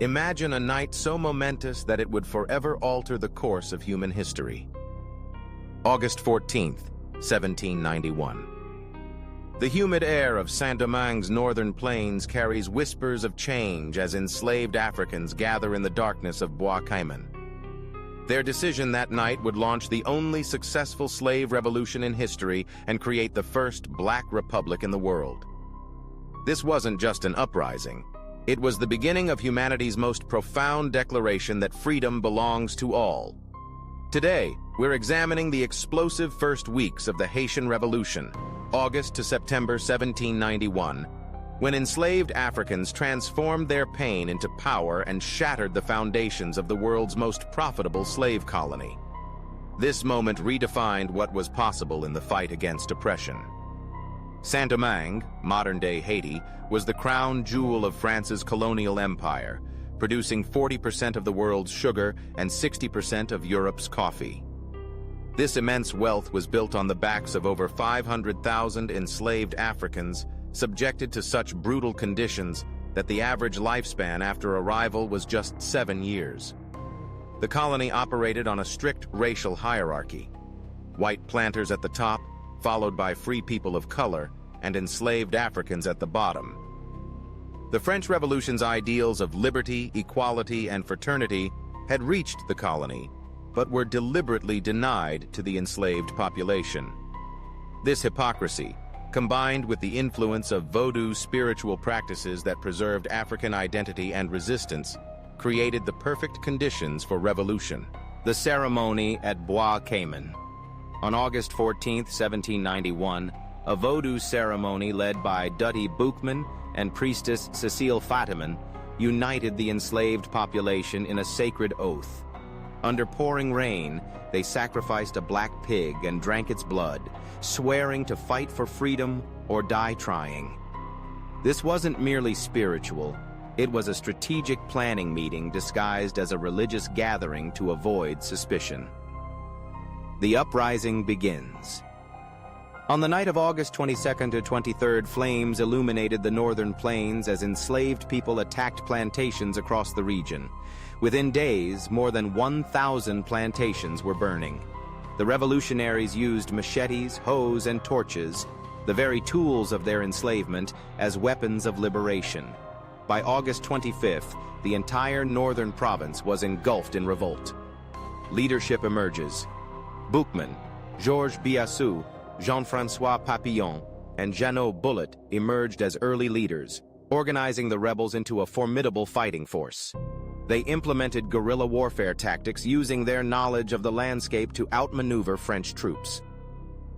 Imagine a night so momentous that it would forever alter the course of human history. August 14th, 1791. The humid air of Saint-Domingue's northern plains carries whispers of change as enslaved Africans gather in the darkness of Bois Cayman. Their decision that night would launch the only successful slave revolution in history and create the first black republic in the world. This wasn't just an uprising. It was the beginning of humanity's most profound declaration that freedom belongs to all. Today, we're examining the explosive first weeks of the Haitian Revolution, August to September 1791, when enslaved Africans transformed their pain into power and shattered the foundations of the world's most profitable slave colony. This moment redefined what was possible in the fight against oppression. Saint-Domingue, modern-day Haiti, was the crown jewel of France's colonial empire, producing 40% of the world's sugar and 60% of Europe's coffee. This immense wealth was built on the backs of over 500,000 enslaved Africans, subjected to such brutal conditions that the average lifespan after arrival was just 7 years. The colony operated on a strict racial hierarchy. White planters at the top, followed by free people of color, and enslaved Africans at the bottom. The French Revolution's ideals of liberty, equality, and fraternity had reached the colony, but were deliberately denied to the enslaved population. This hypocrisy, combined with the influence of Vodou spiritual practices that preserved African identity and resistance, created the perfect conditions for revolution. The ceremony at Bois Cayman. On August 14, 1791, a Vodou ceremony led by Dutty Boukman and priestess Cécile Fatiman united the enslaved population in a sacred oath. Under pouring rain, they sacrificed a black pig and drank its blood, swearing to fight for freedom or die trying. This wasn't merely spiritual, it was a strategic planning meeting disguised as a religious gathering to avoid suspicion. The uprising begins. On the night of August 22nd to 23rd, flames illuminated the northern plains as enslaved people attacked plantations across the region. Within days, more than 1,000 plantations were burning. The revolutionaries used machetes, hoes, and torches, the very tools of their enslavement, as weapons of liberation. By August 25th, the entire northern province was engulfed in revolt. Leadership emerges. Boukman, Georges Biassou, Jean-François Papillon, and Jeannot Bullitt emerged as early leaders, organizing the rebels into a formidable fighting force. They implemented guerrilla warfare tactics using their knowledge of the landscape to outmaneuver French troops.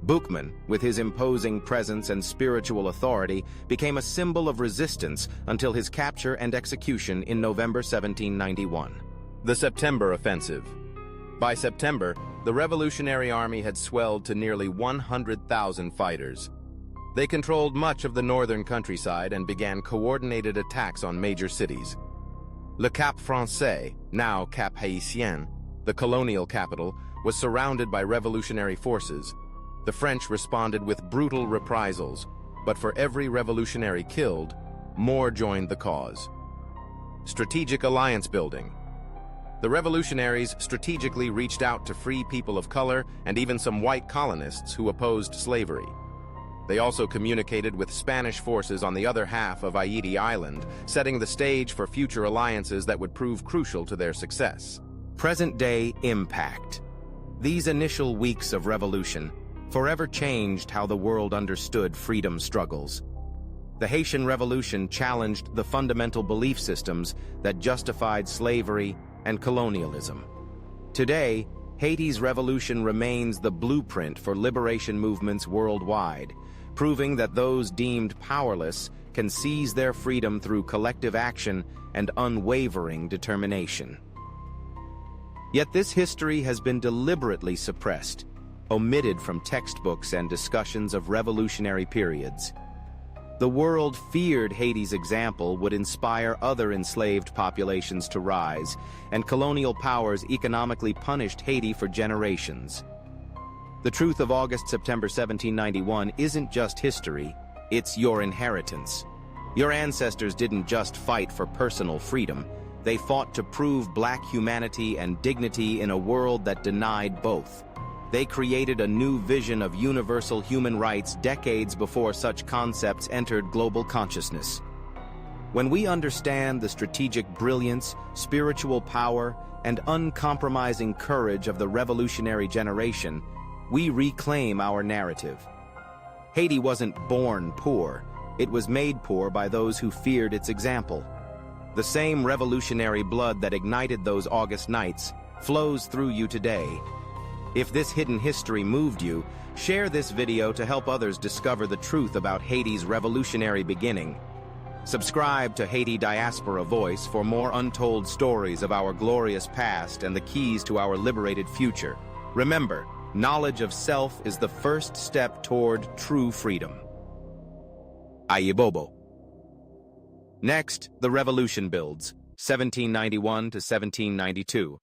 Boukman, with his imposing presence and spiritual authority, became a symbol of resistance until his capture and execution in November 1791. The September Offensive. By September, the Revolutionary Army had swelled to nearly 100,000 fighters. They controlled much of the northern countryside and began coordinated attacks on major cities. Le Cap Français, now Cap Haitien, the colonial capital, was surrounded by revolutionary forces. The French responded with brutal reprisals, but for every revolutionary killed, more joined the cause. Strategic alliance building. The revolutionaries strategically reached out to free people of color and even some white colonists who opposed slavery. They also communicated with Spanish forces on the other half of Haiti Island, setting the stage for future alliances that would prove crucial to their success. Present-day impact. These initial weeks of revolution forever changed how the world understood freedom struggles. The Haitian Revolution challenged the fundamental belief systems that justified slavery and colonialism. Today, Haiti's revolution remains the blueprint for liberation movements worldwide, proving that those deemed powerless can seize their freedom through collective action and unwavering determination. Yet this history has been deliberately suppressed, omitted from textbooks and discussions of revolutionary periods. The world feared Haiti's example would inspire other enslaved populations to rise, and colonial powers economically punished Haiti for generations. The truth of August-September 1791 isn't just history, it's your inheritance. Your ancestors didn't just fight for personal freedom, They fought to prove black humanity and dignity in a world that denied both. They created a new vision of universal human rights decades before such concepts entered global consciousness. When we understand the strategic brilliance, spiritual power, and uncompromising courage of the revolutionary generation, we reclaim our narrative. Haiti wasn't born poor, it was made poor by those who feared its example. The same revolutionary blood that ignited those August nights flows through you today. If this hidden history moved you, share this video to help others discover the truth about Haiti's revolutionary beginning. Subscribe to Haiti Diaspora Voice for more untold stories of our glorious past and the keys to our liberated future. Remember, knowledge of self is the first step toward true freedom. Ayibobo. Next, the revolution builds, 1791 to 1792.